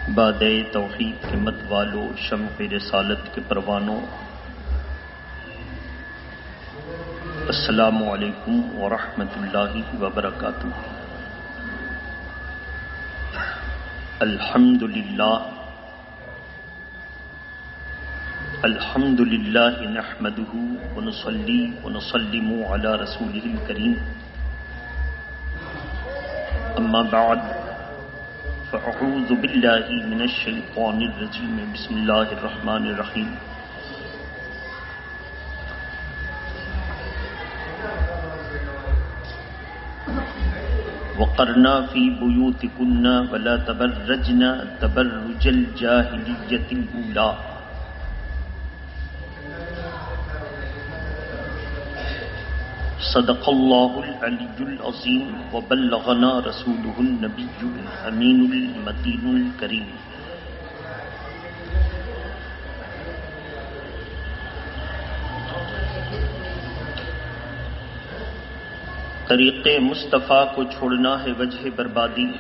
بادِ توحید کے مت والو، شمع رسالت کے پروانوں، السلام علیکم ورحمۃ اللہ وبرکاتہ۔ الحمد للہ نحمدہ ونصلی ونسلم علی رسولہ الکریم، اما بعد فاعوذ باللہ من الشیطان الرجیم، بسم اللہ الرحمن الرحیم۔ وقرنا فی بیوتکن ولا تبرجن تبرج الجاہلیۃ الاولی۔ صدق اللہ العلی العظیم وبلغنا رسولہ النبی الامین المتین الکریم۔ طریق مصطفیٰ کو چھوڑنا ہے وجہ بربادی،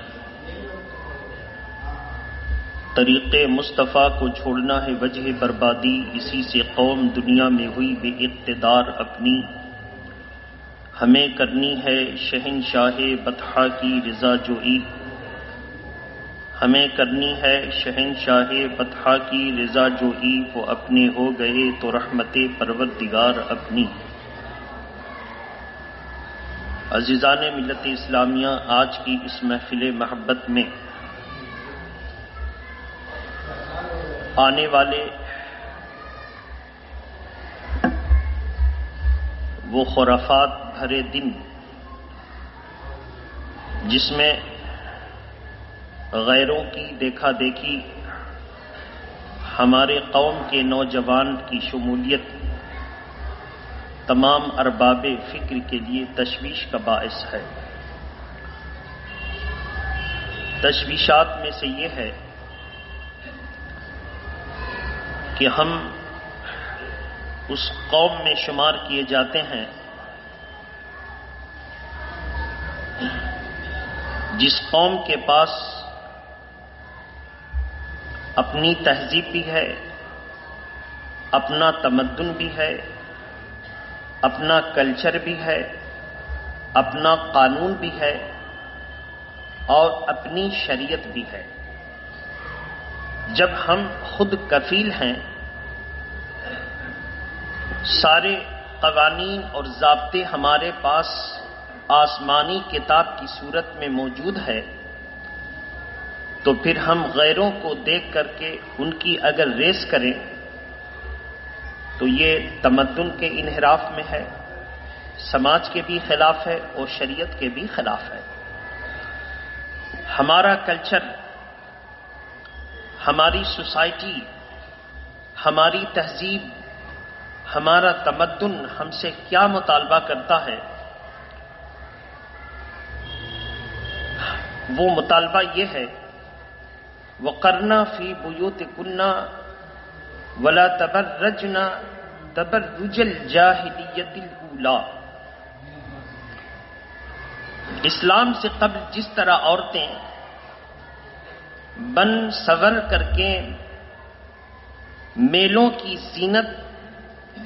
طریق مصطفیٰ کو چھوڑنا ہے وجہ بربادی، اسی سے قوم دنیا میں ہوئی بے اقتدار اپنی۔ ہمیں کرنی ہے شہنشاہ بطحا کی رضا جوئی، ہمیں کرنی ہے شہنشاہ بطحا کی رضا جوئی، وہ اپنے ہو گئے تو رحمت پروردگار اپنی۔ عزیزان ملت اسلامیہ، آج کی اس محفل محبت میں آنے والے وہ خرافات بھرے دن، جس میں غیروں کی دیکھا دیکھی ہمارے قوم کے نوجوان کی شمولیت تمام ارباب فکر کے لیے تشویش کا باعث ہے۔ تشویشات میں سے یہ ہے کہ ہم اس قوم میں شمار کیے جاتے ہیں جس قوم کے پاس اپنی تہذیب بھی ہے، اپنا تمدن بھی ہے، اپنا کلچر بھی ہے، اپنا قانون بھی ہے اور اپنی شریعت بھی ہے۔ جب ہم خود کفیل ہیں، سارے قوانین اور ضابطے ہمارے پاس آسمانی کتاب کی صورت میں موجود ہے، تو پھر ہم غیروں کو دیکھ کر کے ان کی اگر ریس کریں تو یہ تمدن کے انحراف میں ہے، سماج کے بھی خلاف ہے اور شریعت کے بھی خلاف ہے۔ ہمارا کلچر، ہماری سوسائٹی، ہماری تہذیب، ہمارا تمدن ہم سے کیا مطالبہ کرتا ہے؟ وہ مطالبہ یہ ہے، وَقَرْنَا فِي بُيُوتِكُنَّ وَلَا تَبَرَّجْنَ تَبَرُّجَ الْجَاهِلِيَّةِ الْأُولَى۔ اسلام سے قبل جس طرح عورتیں بن سور کر کے میلوں کی زینت،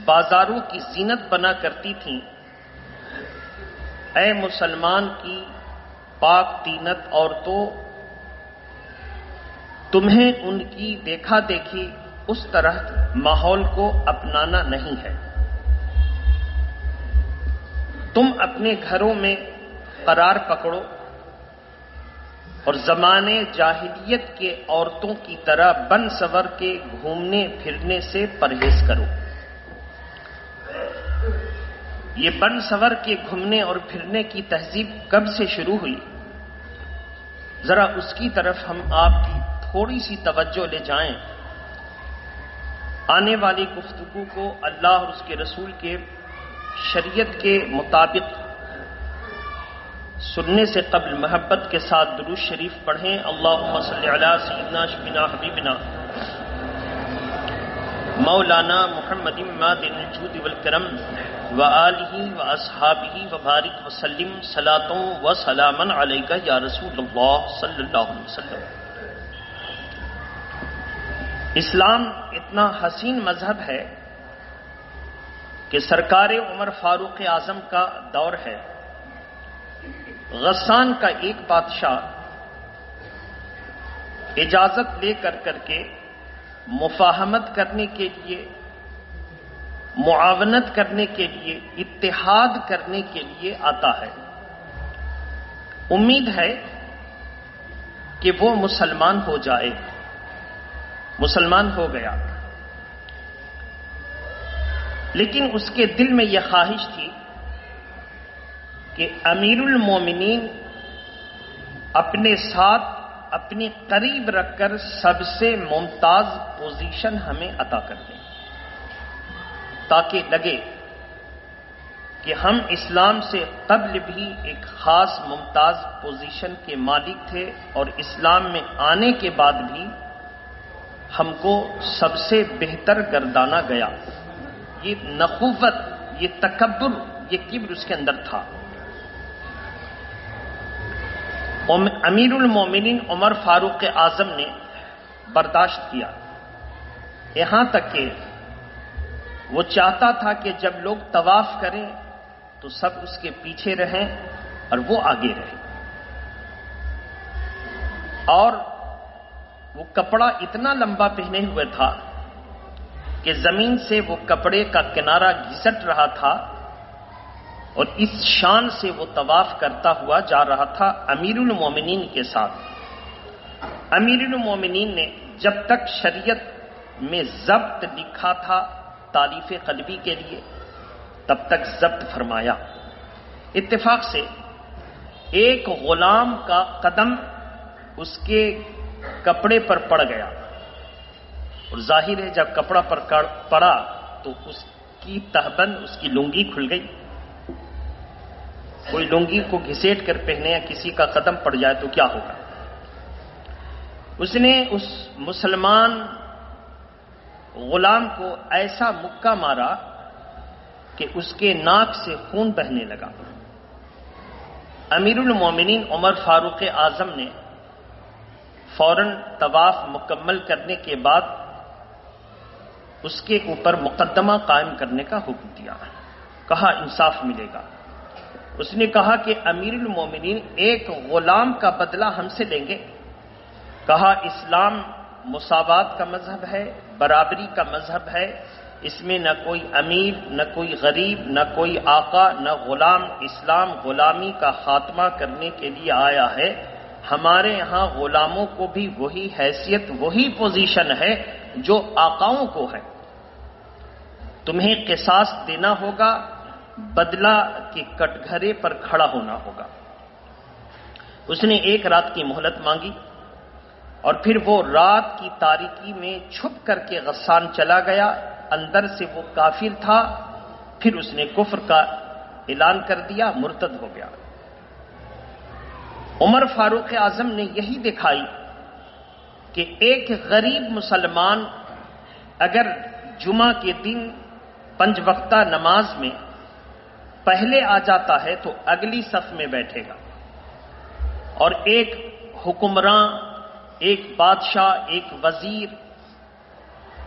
بازاروں کی زینت بنا کرتی تھیں، اے مسلمان کی پاک تینت عورتوں، تمہیں ان کی دیکھا دیکھی اس طرح ماحول کو اپنانا نہیں ہے۔ تم اپنے گھروں میں قرار پکڑو اور زمانے جاہلیت کے عورتوں کی طرح بن سور کے گھومنے پھرنے سے پرہیز کرو۔ یہ بن سور کے گھومنے اور پھرنے کی تہذیب کب سے شروع ہوئی؟ ذرا اس کی طرف ہم آپ کی تھوڑی سی توجہ لے جائیں۔ آنے والی گفتگو کو اللہ اور اس کے رسول کے شریعت کے مطابق سننے سے قبل محبت کے ساتھ درود شریف پڑھیں۔ اللہم صلی علی سیدنا شفینا حبیبنا مولانا محمد معدن الجود والکرم وآلہ واصحابہ وبارک وسلم صلاۃ و سلاما علیک یا رسول اللہ صلی اللہ علیہ وسلم۔ اسلام اتنا حسین مذہب ہے کہ سرکار عمر فاروق اعظم کا دور ہے. غسان کا ایک بادشاہ اجازت لے کر کے مفاہمت کرنے کے لیے، معاونت کرنے کے لیے، اتحاد کرنے کے لیے آتا ہے. امید ہے کہ وہ مسلمان ہو جائے. مسلمان ہو گیا، لیکن اس کے دل میں یہ خواہش تھی کہ امیر المومنین اپنے ساتھ اپنے قریب رکھ کر سب سے ممتاز پوزیشن ہمیں عطا کر دیں، تاکہ لگے کہ ہم اسلام سے قبل بھی ایک خاص ممتاز پوزیشن کے مالک تھے، اور اسلام میں آنے کے بعد بھی ہم کو سب سے بہتر گردانا گیا. یہ نخوت، یہ تکبر، یہ کبر اس کے اندر تھا. امیر المومنین عمر فاروق اعظم نے برداشت کیا، یہاں تک کہ وہ چاہتا تھا کہ جب لوگ طواف کریں تو سب اس کے پیچھے رہیں اور وہ آگے رہیں. اور وہ کپڑا اتنا لمبا پہنے ہوئے تھا کہ زمین سے وہ کپڑے کا کنارہ گھسٹ رہا تھا، اور اس شان سے وہ طواف کرتا ہوا جا رہا تھا امیر المومنین کے ساتھ. امیر المومنین نے جب تک شریعت میں ضبط لکھا تھا تالیف قلبی کے لیے، تب تک ضبط فرمایا. اتفاق سے ایک غلام کا قدم اس کے کپڑے پر پڑ گیا، اور ظاہر ہے جب کپڑا پر پڑا تو اس کی تہبند، اس کی لنگی کھل گئی. کوئی لنگی کو گھسیٹ کر پہنے یا کسی کا قدم پڑ جائے تو کیا ہوگا؟ اس نے اس مسلمان غلام کو ایسا مکہ مارا کہ اس کے ناک سے خون بہنے لگا. امیر المومنین عمر فاروق اعظم نے فوراً طواف مکمل کرنے کے بعد اس کے اوپر مقدمہ قائم کرنے کا حکم دیا. کہا انصاف ملے گا. اس نے کہا کہ امیر المومنین ایک غلام کا بدلہ ہم سے لیں گے. کہا اسلام مساوات کا مذہب ہے، برابری کا مذہب ہے، اس میں نہ کوئی امیر، نہ کوئی غریب، نہ کوئی آقا، نہ غلام. اسلام غلامی کا خاتمہ کرنے کے لیے آیا ہے. ہمارے یہاں غلاموں کو بھی وہی حیثیت، وہی پوزیشن ہے جو آقاؤں کو ہے. تمہیں قصاص دینا ہوگا، بدلہ کے کٹگھرے پر کھڑا ہونا ہوگا. اس نے ایک رات کی مہلت مانگی، اور پھر وہ رات کی تاریکی میں چھپ کر کے غسان چلا گیا. اندر سے وہ کافر تھا، پھر اس نے کفر کا اعلان کر دیا، مرتد ہو گیا. عمر فاروق اعظم نے یہی دکھائی کہ ایک غریب مسلمان اگر جمعہ کے دن 5 وقتہ نماز میں پہلے آ جاتا ہے تو اگلی صف میں بیٹھے گا، اور ایک حکمراں، ایک بادشاہ، ایک وزیر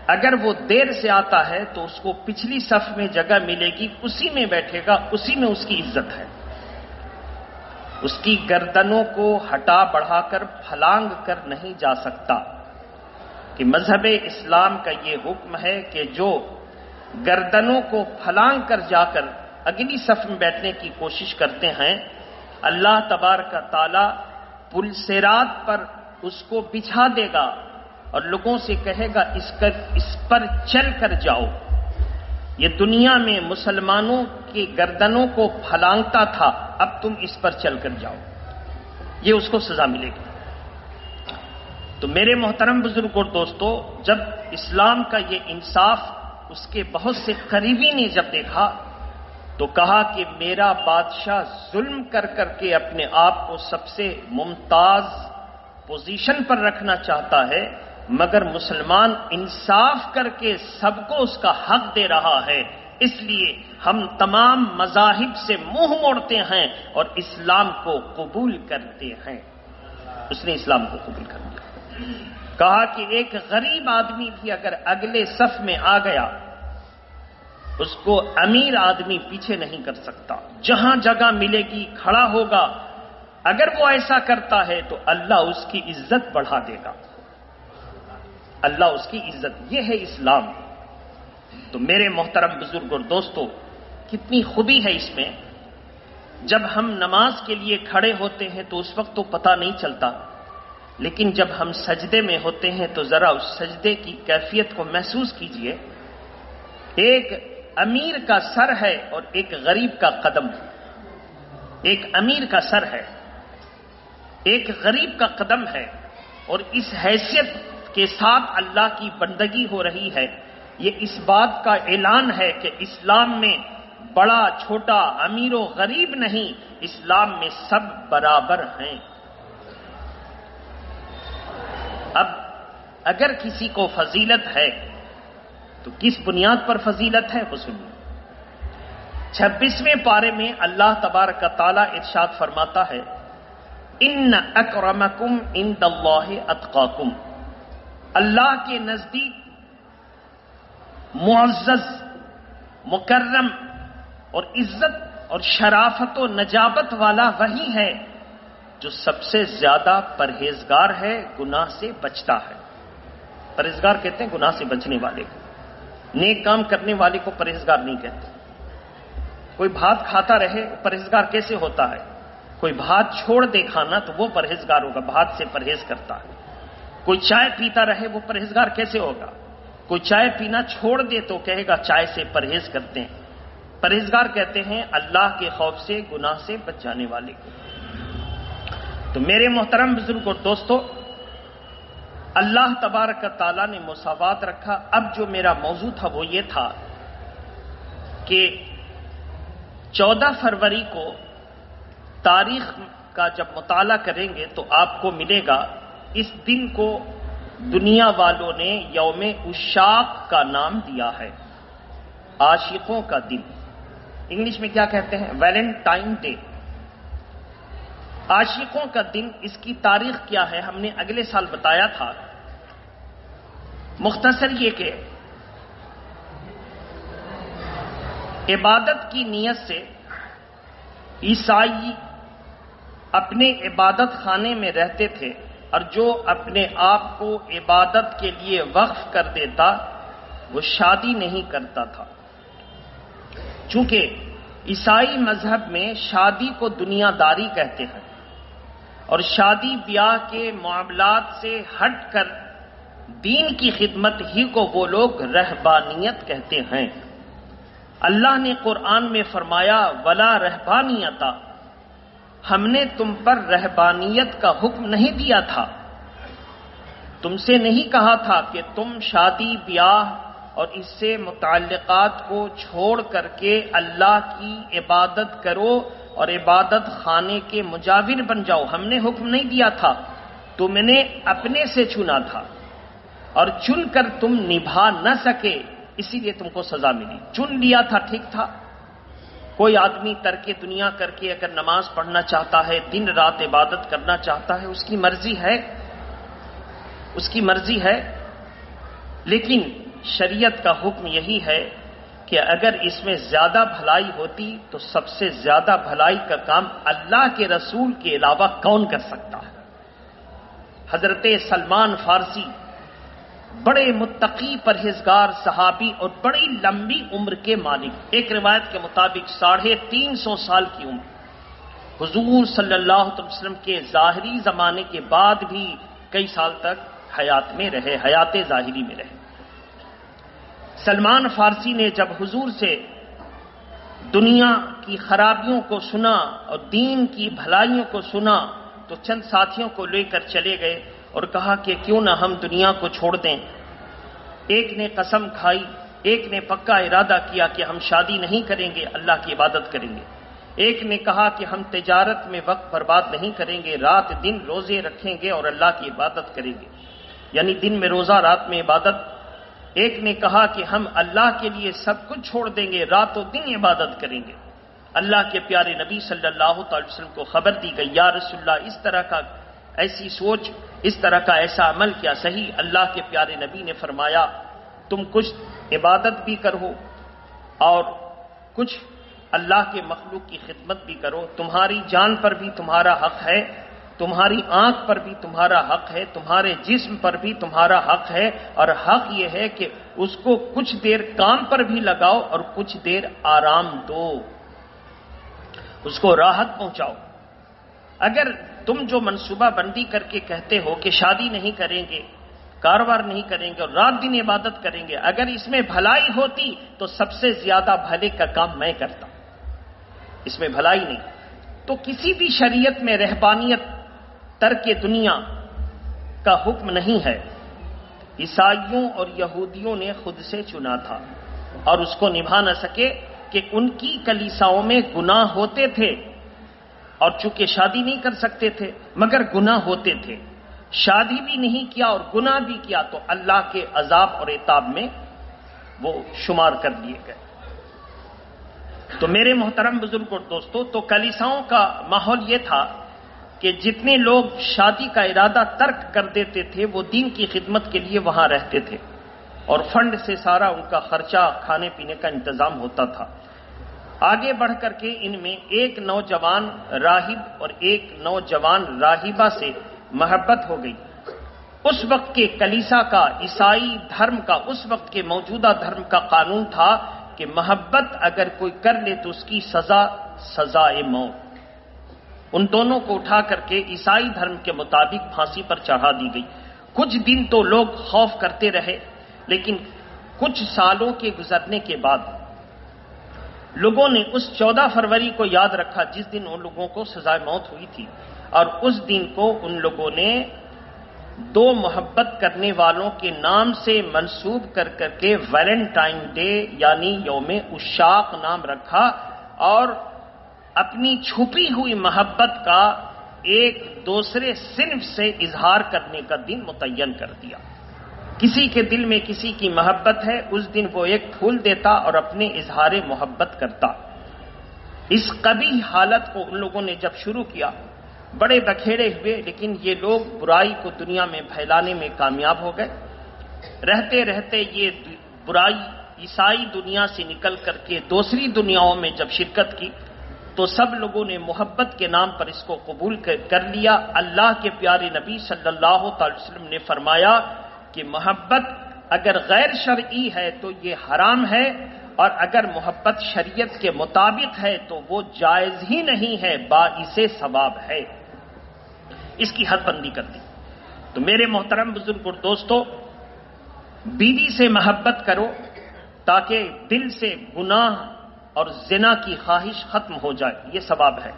اگر وہ دیر سے آتا ہے تو اس کو پچھلی صف میں جگہ ملے گی، اسی میں بیٹھے گا، اسی میں اس کی عزت ہے. اس کی گردنوں کو ہٹا بڑھا کر پھلانگ کر نہیں جا سکتا. کہ مذہب اسلام کا یہ حکم ہے کہ جو گردنوں کو پھلانگ کر جا کر اگلی صف میں بیٹھنے کی کوشش کرتے ہیں، اللہ تبارک تعالی پل صراط پر اس کو بچھا دے گا اور لوگوں سے کہے گا اس پر چل کر جاؤ. یہ دنیا میں مسلمانوں کی گردنوں کو پھلانگتا تھا، اب تم اس پر چل کر جاؤ. یہ اس کو سزا ملے گی. تو میرے محترم بزرگ اور دوستو، جب اسلام کا یہ انصاف اس کے بہت سے قریبی نے جب دیکھا تو کہا کہ میرا بادشاہ ظلم کر کر کے اپنے آپ کو سب سے ممتاز پوزیشن پر رکھنا چاہتا ہے، مگر مسلمان انصاف کر کے سب کو اس کا حق دے رہا ہے. اس لیے ہم تمام مذاہب سے منہ موڑتے ہیں اور اسلام کو قبول کرتے ہیں. اس نے اسلام کو قبول کر لیا. کہا کہ ایک غریب آدمی بھی اگر اگلے صف میں آ گیا اس کو امیر آدمی پیچھے نہیں کر سکتا، جہاں جگہ ملے گی کھڑا ہوگا، اگر وہ ایسا کرتا ہے تو اللہ اس کی عزت بڑھا دے گا، اللہ اس کی عزت، یہ ہے اسلام۔ تو میرے محترم بزرگ اور دوستو، کتنی خوبی ہے اس میں، جب ہم نماز کے لیے کھڑے ہوتے ہیں تو اس وقت تو پتہ نہیں چلتا، لیکن جب ہم سجدے میں ہوتے ہیں تو ذرا اس سجدے کی کیفیت کو محسوس کیجئے۔ ایک امیر کا سر ہے اور ایک غریب کا قدم، ایک امیر کا سر ہے، ایک غریب کا قدم ہے، اور اس حیثیت کے ساتھ اللہ کی بندگی ہو رہی ہے۔ یہ اس بات کا اعلان ہے کہ اسلام میں بڑا چھوٹا، امیر و غریب نہیں، اسلام میں سب برابر ہیں۔ اب اگر کسی کو فضیلت ہے تو کس بنیاد پر فضیلت ہے وہ سنیے۔ 26ویں پارے میں اللہ تبارک و تعالی ارشاد فرماتا ہے، ان اکرمکم عند اللہ اتقاکم، اللہ کے نزدیک معزز، مکرم اور عزت اور شرافت و نجابت والا وہی ہے جو سب سے زیادہ پرہیزگار ہے، گناہ سے بچتا ہے۔ پرہیزگار کہتے ہیں گناہ سے بچنے والے کو، نیک کام کرنے والے کو پرہیزگار نہیں کہتے۔ کوئی بھات کھاتا رہے پرہیزگار کیسے ہوتا ہے؟ کوئی بھات چھوڑ دے کھانا تو وہ پرہیزگار ہوگا، بھات سے پرہیز کرتا ہے۔ کوئی چائے پیتا رہے وہ پرہیزگار کیسے ہوگا؟ کوئی چائے پینا چھوڑ دے تو کہے گا چائے سے پرہیز کرتے ہیں۔ پرہیزگار کہتے ہیں اللہ کے خوف سے، گناہ سے بچ جانے والے کو۔ تو میرے محترم بزرگ اور دوستو، اللہ تبارک تعالیٰ نے مساوات رکھا۔ اب جو میرا موضوع تھا وہ یہ تھا کہ 14 فروری کو تاریخ کا جب مطالعہ کریں گے تو آپ کو ملے گا اس دن کو دنیا والوں نے یوم عشاق کا نام دیا ہے، عاشقوں کا دن۔ انگلش میں کیا کہتے ہیں؟ ویلنٹائن ڈے، عاشقوں کا دن۔ اس کی تاریخ کیا ہے ہم نے اگلے سال بتایا تھا۔ مختصر یہ کہ عبادت کی نیت سے عیسائی اپنے عبادت خانے میں رہتے تھے، اور جو اپنے آپ کو عبادت کے لیے وقف کر دیتا وہ شادی نہیں کرتا تھا، چونکہ عیسائی مذہب میں شادی کو دنیا داری کہتے ہیں، اور شادی بیاہ کے معاملات سے ہٹ کر دین کی خدمت ہی کو وہ لوگ رہبانیت کہتے ہیں۔ اللہ نے قرآن میں فرمایا ولا رہبانیتا، ہم نے تم پر رہبانیت کا حکم نہیں دیا تھا، تم سے نہیں کہا تھا کہ تم شادی بیاہ اور اس سے متعلقات کو چھوڑ کر کے اللہ کی عبادت کرو اور عبادت خانے کے مجاور بن جاؤ، ہم نے حکم نہیں دیا تھا، تم نے اپنے سے چنا تھا، اور چن کر تم نبھا نہ سکے اسی لیے تم کو سزا ملی۔ چن لیا تھا ٹھیک تھا، کوئی آدمی ترک دنیا کر کے اگر نماز پڑھنا چاہتا ہے، دن رات عبادت کرنا چاہتا ہے، اس کی مرضی ہے، اس کی مرضی ہے، لیکن شریعت کا حکم یہی ہے کہ اگر اس میں زیادہ بھلائی ہوتی تو سب سے زیادہ بھلائی کا کام اللہ کے رسول کے علاوہ کون کر سکتا ہے؟ حضرت سلمان فارسی بڑے متقی پرہیزگار صحابی اور بڑی لمبی عمر کے مالک، ایک روایت کے مطابق 350 سال کی عمر، حضور صلی اللہ علیہ وسلم کے ظاہری زمانے کے بعد بھی کئی سال تک حیات میں رہے، حیات ظاہری میں رہے۔ سلمان فارسی نے جب حضور سے دنیا کی خرابیوں کو سنا اور دین کی بھلائیوں کو سنا تو چند ساتھیوں کو لے کر چلے گئے اور کہا کہ کیوں نہ ہم دنیا کو چھوڑ دیں۔ ایک نے قسم کھائی، ایک نے پکا ارادہ کیا کہ ہم شادی نہیں کریں گے، اللہ کی عبادت کریں گے۔ ایک نے کہا کہ ہم تجارت میں وقت برباد نہیں کریں گے، رات دن روزے رکھیں گے اور اللہ کی عبادت کریں گے، یعنی دن میں روزہ رات میں عبادت۔ ایک نے کہا کہ ہم اللہ کے لیے سب کچھ چھوڑ دیں گے، رات و دن عبادت کریں گے۔ اللہ کے پیارے نبی صلی اللہ علیہ وسلم کو خبر دی گئی، یا رسول اللہ اس طرح کا ایسی سوچ اس طرح کا ایسا عمل کیا صحیح اللہ کے پیارے نبی نے فرمایا تم کچھ عبادت بھی کرو اور کچھ اللہ کے مخلوق کی خدمت بھی کرو، تمہاری جان پر بھی تمہارا حق ہے، تمہاری آنکھ پر بھی تمہارا حق ہے، تمہارے جسم پر بھی تمہارا حق ہے، اور حق یہ ہے کہ اس کو کچھ دیر کام پر بھی لگاؤ اور کچھ دیر آرام دو، اس کو راحت پہنچاؤ۔ اگر تم جو منصوبہ بندی کر کے کہتے ہو کہ شادی نہیں کریں گے، کاروبار نہیں کریں گے اور رات دن عبادت کریں گے، اگر اس میں بھلائی ہوتی تو سب سے زیادہ بھلے کا کام میں کرتا، اس میں بھلائی نہیں۔ تو کسی بھی شریعت میں رہبانیت ترک دنیا کا حکم نہیں ہے، عیسائیوں اور یہودیوں نے خود سے چنا تھا اور اس کو نبھا نہ سکے کہ ان کی کلیساؤں میں گناہ ہوتے تھے، اور چونکہ شادی نہیں کر سکتے تھے مگر گناہ ہوتے تھے، شادی بھی نہیں کیا اور گناہ بھی کیا تو اللہ کے عذاب اور عتاب میں وہ شمار کر دیے گئے۔ تو میرے محترم بزرگ اور دوستو، تو کلیساؤں کا ماحول یہ تھا کہ جتنے لوگ شادی کا ارادہ ترک کر دیتے تھے وہ دین کی خدمت کے لیے وہاں رہتے تھے اور فنڈ سے سارا ان کا خرچہ کھانے پینے کا انتظام ہوتا تھا۔ آگے بڑھ کر کے ان میں ایک نوجوان راہب اور ایک نوجوان راہبہ سے محبت ہو گئی۔ اس وقت کے کلیسا کا، عیسائی دھرم کا، اس وقت کے موجودہ دھرم کا قانون تھا کہ محبت اگر کوئی کر لے تو اس کی سزائے موت۔ ان دونوں کو اٹھا کر کے عیسائی دھرم کے مطابق پھانسی پر چڑھا دی گئی۔ کچھ دن تو لوگ خوف کرتے رہے، لیکن کچھ سالوں کے گزرنے کے بعد لوگوں نے اس 14 فروری کو یاد رکھا جس دن ان لوگوں کو سزائے موت ہوئی تھی، اور اس دن کو ان لوگوں نے دو محبت کرنے والوں کے نام سے منسوب کر کے ویلنٹائن ڈے یعنی یوم عشاق نام رکھا، اور اپنی چھپی ہوئی محبت کا ایک دوسرے صنف سے اظہار کرنے کا دن متعین کر دیا۔ کسی کے دل میں کسی کی محبت ہے، اس دن وہ ایک پھول دیتا اور اپنے اظہار محبت کرتا۔ اس قبیح حالت کو ان لوگوں نے جب شروع کیا بڑے بکھیڑے ہوئے، لیکن یہ لوگ برائی کو دنیا میں پھیلانے میں کامیاب ہو گئے۔ رہتے رہتے یہ برائی عیسائی دنیا سے نکل کر کے دوسری دنیاؤں میں جب شرکت کی تو سب لوگوں نے محبت کے نام پر اس کو قبول کر لیا۔ اللہ کے پیارے نبی صلی اللہ علیہ وسلم نے فرمایا کہ محبت اگر غیر شرعی ہے تو یہ حرام ہے، اور اگر محبت شریعت کے مطابق ہے تو وہ جائز ہی نہیں ہے، باعث ثواب ہے۔ اس کی حد بندی کر دی۔ تو میرے محترم بزرگ اور دوستو، بیوی سے محبت کرو تاکہ دل سے گناہ اور زنا کی خواہش ختم ہو جائے، یہ ثواب ہے۔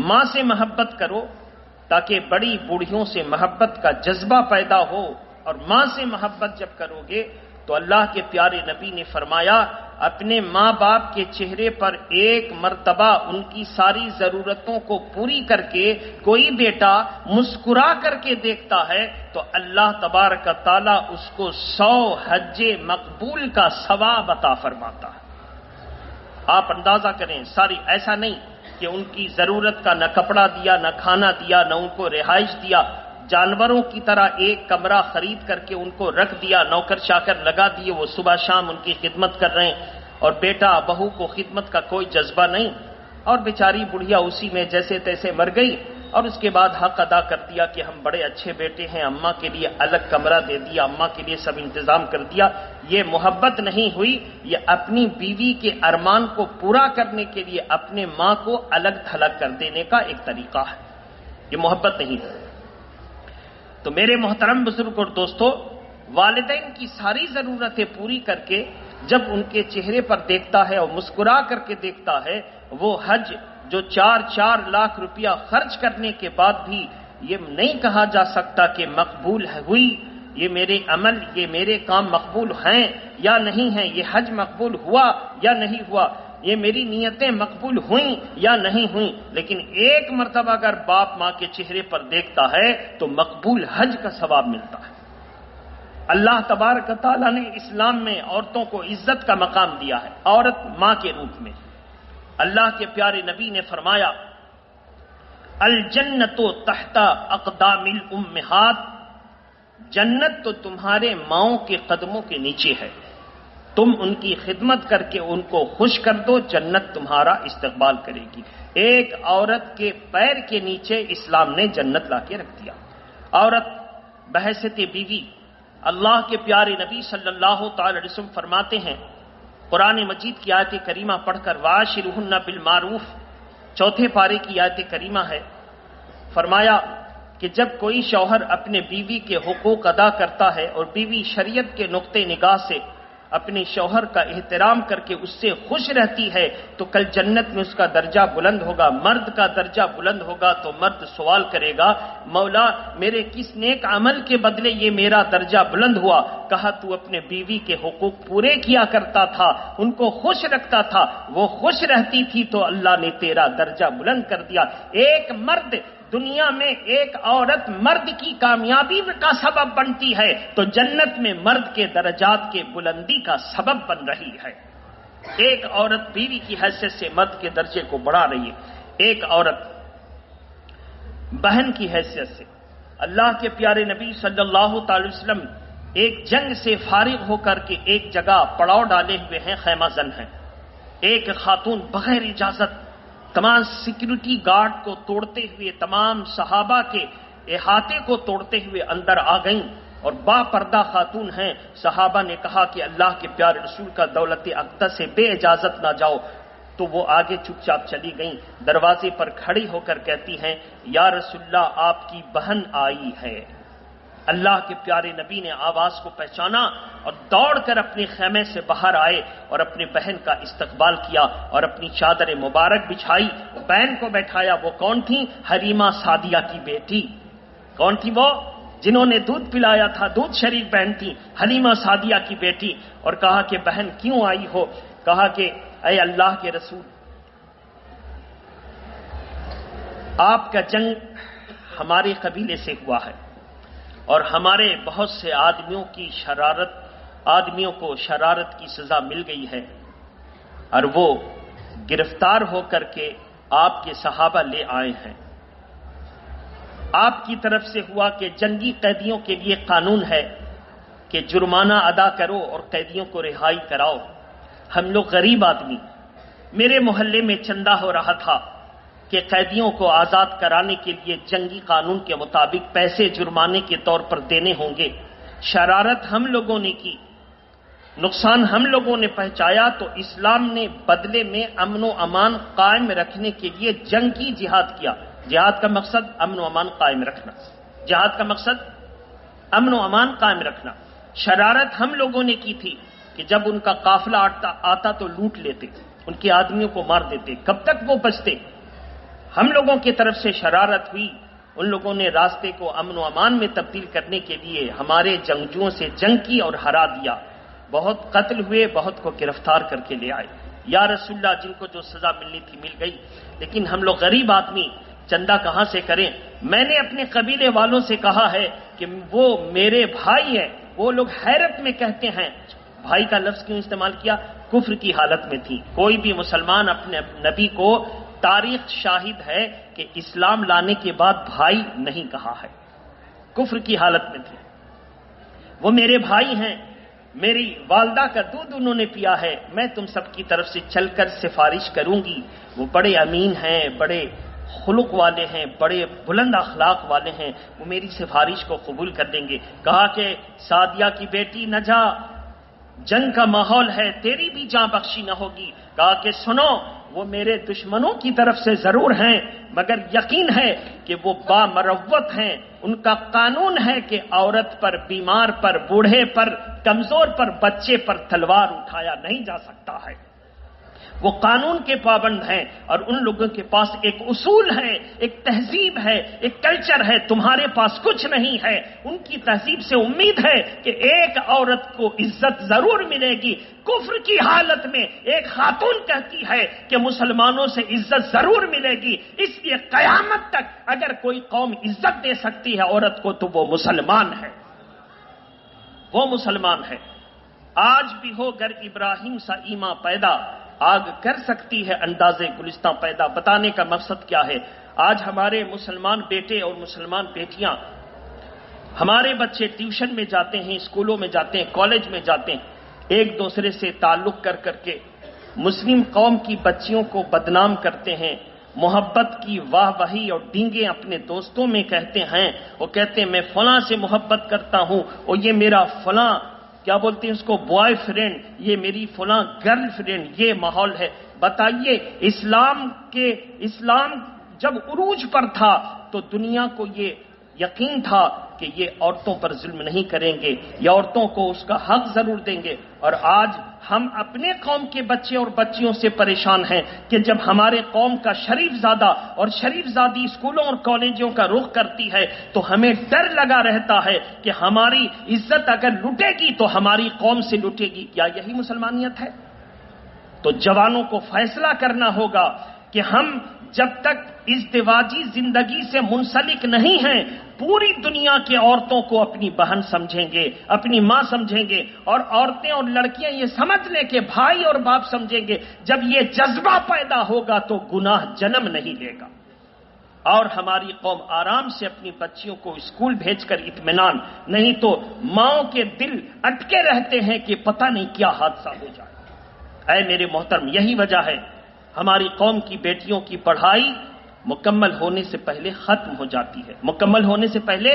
ماں سے محبت کرو تاکہ بڑی بوڑھیوں سے محبت کا جذبہ پیدا ہو، اور ماں سے محبت جب کرو گے تو اللہ کے پیارے نبی نے فرمایا اپنے ماں باپ کے چہرے پر ایک مرتبہ ان کی ساری ضرورتوں کو پوری کر کے کوئی بیٹا مسکرا کر کے دیکھتا ہے تو اللہ تبارک تعالیٰ اس کو 100 حج مقبول کا ثواب عطا فرماتا ہے۔ آپ اندازہ کریں، ساری ایسا نہیں کہ ان کی ضرورت کا نہ کپڑا دیا، نہ کھانا دیا، نہ ان کو رہائش دیا، جانوروں کی طرح ایک کمرہ خرید کر کے ان کو رکھ دیا، نوکر چاکر لگا دیے، وہ صبح شام ان کی خدمت کر رہے ہیں، اور بیٹا بہو کو خدمت کا کوئی جذبہ نہیں، اور بیچاری بڑھیا اسی میں جیسے تیسے مر گئی، اور اس کے بعد حق ادا کر دیا کہ ہم بڑے اچھے بیٹے ہیں، اماں کے لیے الگ کمرہ دے دیا، اماں کے لیے سب انتظام کر دیا۔ یہ محبت نہیں ہوئی، یہ اپنی بیوی کے ارمان کو پورا کرنے کے لیے اپنے ماں کو الگ تھلگ کر دینے کا ایک طریقہ ہے، یہ محبت نہیں ہے۔ تو میرے محترم بزرگ اور دوستو، والدین کی ساری ضرورتیں پوری کر کے جب ان کے چہرے پر دیکھتا ہے اور مسکرا کر کے دیکھتا ہے، وہ حج جو 4 لاکھ روپیہ خرچ کرنے کے بعد بھی یہ نہیں کہا جا سکتا کہ مقبول ہوئی، یہ میرے عمل، یہ میرے کام مقبول ہیں یا نہیں ہیں، یہ حج مقبول ہوا یا نہیں ہوا، یہ میری نیتیں مقبول ہوئیں یا نہیں ہوئیں، لیکن ایک مرتبہ اگر باپ ماں کے چہرے پر دیکھتا ہے تو مقبول حج کا ثواب ملتا ہے۔ اللہ تبارک تعالیٰ نے اسلام میں عورتوں کو عزت کا مقام دیا ہے، عورت ماں کے روپ میں۔ اللہ کے پیارے نبی نے فرمایا الجنت تحت اقدام الامہات، جنت تو تمہارے ماؤں کے قدموں کے نیچے ہے، تم ان کی خدمت کر کے ان کو خوش کر دو، جنت تمہارا استقبال کرے گی۔ ایک عورت کے پیر کے نیچے اسلام نے جنت لا کے رکھ دیا۔ عورت بحیثیت بیوی، اللہ کے پیارے نبی صلی اللہ تعالی علیہ وسلم فرماتے ہیں، قرآن مجید کی آیت کریمہ پڑھ کر، وعاشرہن بالمعروف، چوتھے پارے کی آیت کریمہ ہے، فرمایا کہ جب کوئی شوہر اپنے بیوی کے حقوق ادا کرتا ہے اور بیوی شریعت کے نقطہ نگاہ سے اپنے شوہر کا احترام کر کے اس سے خوش رہتی ہے تو کل جنت میں اس کا درجہ بلند ہوگا۔ مرد کا درجہ بلند ہوگا تو مرد سوال کرے گا، مولا میرے کس نیک عمل کے بدلے یہ میرا درجہ بلند ہوا؟ کہا تو اپنے بیوی کے حقوق پورے کیا کرتا تھا، ان کو خوش رکھتا تھا، وہ خوش رہتی تھی تو اللہ نے تیرا درجہ بلند کر دیا۔ ایک مرد دنیا میں ایک عورت مرد کی کامیابی کا سبب بنتی ہے تو جنت میں مرد کے درجات کے بلندی کا سبب بن رہی ہے۔ ایک عورت بیوی کی حیثیت سے مرد کے درجے کو بڑھا رہی ہے، ایک عورت بہن کی حیثیت سے۔ اللہ کے پیارے نبی صلی اللہ تعالی وسلم ایک جنگ سے فارغ ہو کر کے ایک جگہ پڑاؤ ڈالے ہوئے ہیں، خیمہ زن ہیں۔ ایک خاتون بغیر اجازت تمام سیکیورٹی گارڈ کو توڑتے ہوئے، تمام صحابہ کے احاطے کو توڑتے ہوئے اندر آ گئیں اور با پردہ خاتون ہیں۔ صحابہ نے کہا کہ اللہ کے پیارے رسول کا دولت اقدس سے بے اجازت نہ جاؤ، تو وہ آگے چپ چاپ چلی گئیں۔ دروازے پر کھڑی ہو کر کہتی ہیں، یا رسول اللہ آپ کی بہن آئی ہے۔ اللہ کے پیارے نبی نے آواز کو پہچانا اور دوڑ کر اپنے خیمے سے باہر آئے اور اپنی بہن کا استقبال کیا اور اپنی چادر مبارک بچھائی، بہن کو بیٹھایا۔ وہ کون تھی؟ حلیمہ سعدیہ کی بیٹی۔ کون تھی وہ؟ جنہوں نے دودھ پلایا تھا، دودھ شریک بہن تھی، حلیمہ سعدیہ کی بیٹی۔ اور کہا کہ بہن کیوں آئی ہو؟ کہا کہ اے اللہ کے رسول، آپ کا جنگ ہمارے قبیلے سے ہوا ہے اور ہمارے بہت سے آدمیوں کو شرارت کی سزا مل گئی ہے اور وہ گرفتار ہو کر کے آپ کے صحابہ لے آئے ہیں۔ آپ کی طرف سے ہوا کہ جنگی قیدیوں کے لیے قانون ہے کہ جرمانہ ادا کرو اور قیدیوں کو رہائی کراؤ۔ ہم لوگ غریب آدمی، میرے محلے میں چندہ ہو رہا تھا کہ قیدیوں کو آزاد کرانے کے لیے جنگی قانون کے مطابق پیسے جرمانے کے طور پر دینے ہوں گے۔ شرارت ہم لوگوں نے کی، نقصان ہم لوگوں نے پہنچایا، تو اسلام نے بدلے میں امن و امان قائم رکھنے کے لیے جنگ کی، جہاد کیا۔ جہاد کا مقصد امن و امان قائم رکھنا، جہاد کا مقصد امن و امان قائم رکھنا۔ شرارت ہم لوگوں نے کی تھی کہ جب ان کا قافلہ آتا تو لوٹ لیتے، ان کے آدمیوں کو مار دیتے۔ کب تک وہ بچتے؟ ہم لوگوں کی طرف سے شرارت ہوئی، ان لوگوں نے راستے کو امن و امان میں تبدیل کرنے کے لیے ہمارے جنگجوؤں سے جنگ کی اور ہرا دیا۔ بہت قتل ہوئے، بہت کو گرفتار کر کے لے آئے۔ یا رسول اللہ، جن کو جو سزا ملنی تھی مل گئی، لیکن ہم لوگ غریب آدمی چندہ کہاں سے کریں؟ میں نے اپنے قبیلے والوں سے کہا ہے کہ وہ میرے بھائی ہیں۔ وہ لوگ حیرت میں کہتے ہیں، بھائی کا لفظ کیوں استعمال کیا؟ کفر کی حالت میں تھی۔ کوئی بھی مسلمان اپنے نبی کو، تاریخ شاہد ہے کہ اسلام لانے کے بعد بھائی نہیں کہا ہے، کفر کی حالت میں تھے۔ وہ میرے بھائی ہیں، میری والدہ کا دودھ انہوں نے پیا ہے، میں تم سب کی طرف سے چل کر سفارش کروں گی۔ وہ بڑے امین ہیں، بڑے خلق والے ہیں، بڑے بلند اخلاق والے ہیں، وہ میری سفارش کو قبول کر لیں گے۔ کہا کہ سعدیہ کی بیٹی نہ جا، جنگ کا ماحول ہے، تیری بھی جاں بخشی نہ ہوگی۔ کہا کہ سنو، وہ میرے دشمنوں کی طرف سے ضرور ہیں مگر یقین ہے کہ وہ بامروت ہیں۔ ان کا قانون ہے کہ عورت پر، بیمار پر، بوڑھے پر، کمزور پر، بچے پر تلوار اٹھایا نہیں جا سکتا ہے۔ وہ قانون کے پابند ہیں اور ان لوگوں کے پاس ایک اصول ہے، ایک تہذیب ہے، ایک کلچر ہے، تمہارے پاس کچھ نہیں ہے۔ ان کی تہذیب سے امید ہے کہ ایک عورت کو عزت ضرور ملے گی۔ کفر کی حالت میں ایک خاتون کہتی ہے کہ مسلمانوں سے عزت ضرور ملے گی، اس لیے قیامت تک اگر کوئی قوم عزت دے سکتی ہے عورت کو تو وہ مسلمان ہے، وہ مسلمان ہے۔ آج بھی ہو گر ابراہیم سا ایماں پیدا، آگ کر سکتی ہے اندازے گلستاں پیدا۔ بتانے کا مقصد کیا ہے؟ آج ہمارے مسلمان بیٹے اور مسلمان بیٹیاں، ہمارے بچے ٹیوشن میں جاتے ہیں، اسکولوں میں جاتے ہیں، کالج میں جاتے ہیں، ایک دوسرے سے تعلق کر کر کے مسلم قوم کی بچیوں کو بدنام کرتے ہیں، محبت کی واہ واہی اور ڈینگیں اپنے دوستوں میں کہتے ہیں، وہ کہتے ہیں میں فلاں سے محبت کرتا ہوں اور یہ میرا فلاں کیا بولتے ہیں اس کو بوائے فرینڈ، یہ میری فلاں گرل فرینڈ، یہ ماحول ہے۔ بتائیے اسلام جب عروج پر تھا تو دنیا کو یہ یقین تھا کہ یہ عورتوں پر ظلم نہیں کریں گے، یہ عورتوں کو اس کا حق ضرور دیں گے، اور آج ہم اپنے قوم کے بچے اور بچیوں سے پریشان ہیں کہ جب ہمارے قوم کا شریف زادہ اور شریف زادی اسکولوں اور کالجوں کا رخ کرتی ہے تو ہمیں ڈر لگا رہتا ہے کہ ہماری عزت اگر لٹے گی تو ہماری قوم سے لٹے گی۔ کیا یہی مسلمانیت ہے؟ تو جوانوں کو فیصلہ کرنا ہوگا کہ ہم جب تک ازدواجی زندگی سے منسلک نہیں ہیں پوری دنیا کی عورتوں کو اپنی بہن سمجھیں گے، اپنی ماں سمجھیں گے، اور عورتیں اور لڑکیاں یہ سمجھ لیں کہ بھائی اور باپ سمجھیں گے۔ جب یہ جذبہ پیدا ہوگا تو گناہ جنم نہیں لے گا، اور ہماری قوم آرام سے اپنی بچیوں کو اسکول بھیج کر اطمینان، نہیں تو ماؤں کے دل اٹکے رہتے ہیں کہ پتہ نہیں کیا حادثہ ہو جائے۔ اے میرے محترم، یہی وجہ ہے ہماری قوم کی بیٹیوں کی پڑھائی مکمل ہونے سے پہلے ختم ہو جاتی ہے، مکمل ہونے سے پہلے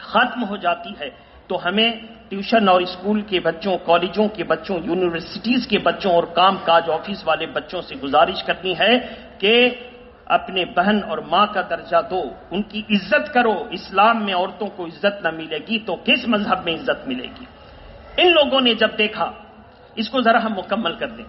ختم ہو جاتی ہے۔ تو ہمیں ٹیوشن اور اسکول کے بچوں، کالجوں کے بچوں، یونیورسٹیز کے بچوں اور کام کاج آفس والے بچوں سے گزارش کرنی ہے کہ اپنے بہن اور ماں کا درجہ دو، ان کی عزت کرو۔ اسلام میں عورتوں کو عزت نہ ملے گی تو کس مذہب میں عزت ملے گی؟ ان لوگوں نے جب دیکھا، اس کو ذرا ہم مکمل کر دیں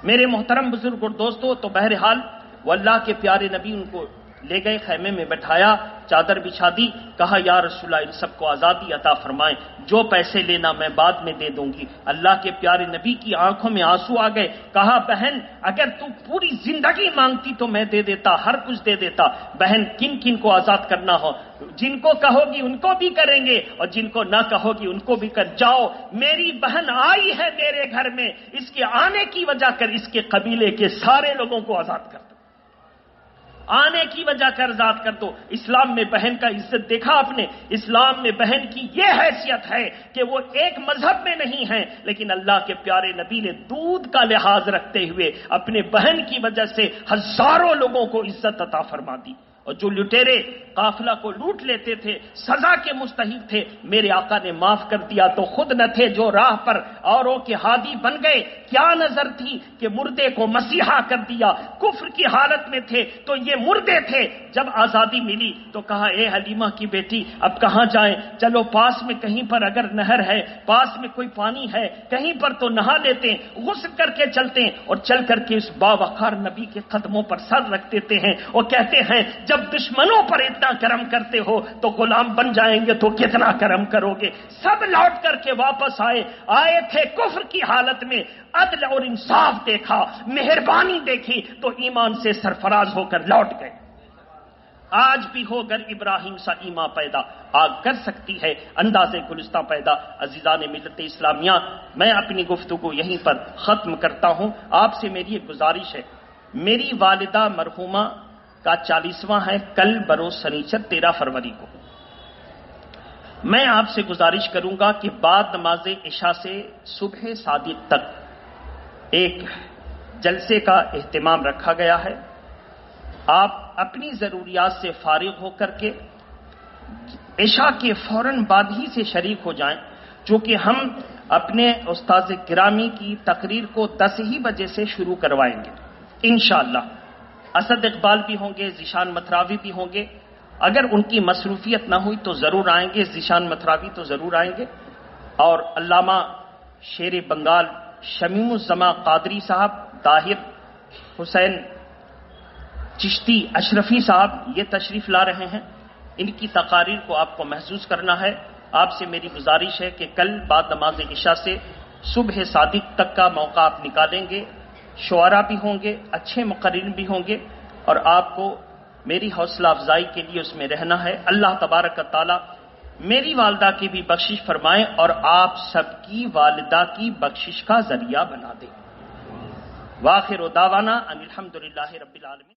میرے محترم بزرگ اور دوستو۔ تو بہرحال وہ اللہ کے پیارے نبی ان کو لے گئے، خیمے میں بٹھایا، چادر بچھا دی، کہا یا رسول اللہ ان سب کو آزادی عطا فرمائیں، جو پیسے لینا میں بعد میں دے دوں گی۔ اللہ کے پیارے نبی کی آنکھوں میں آنسو آ گئے، کہا بہن اگر تو پوری زندگی مانگتی تو میں دے دیتا، ہر کچھ دے دیتا۔ بہن کن کن کو آزاد کرنا ہو، جن کو کہو گی ان کو بھی کریں گے اور جن کو نہ کہو گی ان کو بھی کر جاؤ۔ میری بہن آئی ہے میرے گھر میں، اس کے آنے کی وجہ کر اس کے قبیلے کے سارے لوگوں کو آزاد کر دو، آنے کی وجہ کر آزاد کر دو۔ اسلام میں بہن کا عزت دیکھا آپ نے؟ اسلام میں بہن کی یہ حیثیت ہے کہ وہ ایک مذہب میں نہیں ہے، لیکن اللہ کے پیارے نبی نے دودھ کا لحاظ رکھتے ہوئے اپنے بہن کی وجہ سے ہزاروں لوگوں کو عزت عطا فرما دی۔ اور جو لٹیرے قافلہ کو لوٹ لیتے تھے، سزا کے مستحق تھے، میرے آقا نے معاف کر دیا تو خود نہ تھے جو راہ پر اوروں کے ہادی بن گئے۔ کیا نظر تھی کہ مردے کو مسیحا کر دیا، کفر کی حالت میں تھے تو یہ مردے تھے۔ جب آزادی ملی تو کہا اے حلیمہ کی بیٹی اب کہاں جائیں؟ چلو پاس میں کہیں پر اگر نہر ہے، پاس میں کوئی پانی ہے، کہیں پر تو نہا لیتے ہیں، غسل کر کے چلتے ہیں، اور چل کر کے اس باوقار نبی کے قدموں پر سر رکھ دیتے ہیں اور کہتے ہیں جب دشمنوں پر اتنا کرم کرتے ہو تو غلام بن جائیں گے تو کتنا کرم کرو گے۔ سب لوٹ کر کے واپس آئے تھے کفر کی حالت میں، عدل اور انصاف دیکھا، مہربانی دیکھی تو ایمان سے سرفراز ہو کر لوٹ گئے۔ آج بھی ہو گر ابراہیم سا ایمان پیدا، آگ کر سکتی ہے انداز گلستہ پیدا۔ عزیزان ملت اسلامیہ، میں اپنی گفتگو یہیں پر ختم کرتا ہوں۔ آپ سے میری ایک گزارش ہے، میری والدہ مرحومہ کا 40واں ہے کل بروز سنیچر 13 فروری کو۔ میں آپ سے گزارش کروں گا کہ بعد نماز عشاء سے صبح صادق تک ایک جلسے کا اہتمام رکھا گیا ہے۔ آپ اپنی ضروریات سے فارغ ہو کر کے عشاء کے فوراً بعد ہی سے شریک ہو جائیں، چونکہ ہم اپنے استاذ گرامی کی تقریر کو 10 ہی بجے سے شروع کروائیں گے انشاءاللہ۔ اسد اقبال بھی ہوں گے، ذیشان متراوی بھی ہوں گے، اگر ان کی مصروفیت نہ ہوئی تو ضرور آئیں گے، ذیشان متراوی تو ضرور آئیں گے، اور علامہ شیر بنگال شمیم الزماں قادری صاحب، طاہر حسین چشتی اشرفی صاحب یہ تشریف لا رہے ہیں۔ ان کی تقاریر کو آپ کو محسوس کرنا ہے۔ آپ سے میری گزارش ہے کہ کل بعد نماز عشاء سے صبح صادق تک کا موقع آپ نکالیں گے، شعراء بھی ہوں گے، اچھے مقررین بھی ہوں گے، اور آپ کو میری حوصلہ افزائی کے لیے اس میں رہنا ہے۔ اللہ تبارک تعالی میری والدہ کی بھی بخشش فرمائیں اور آپ سب کی والدہ کی بخشش کا ذریعہ بنا دیں۔ وآخر دعوانا ان الحمدللہ رب العالمین۔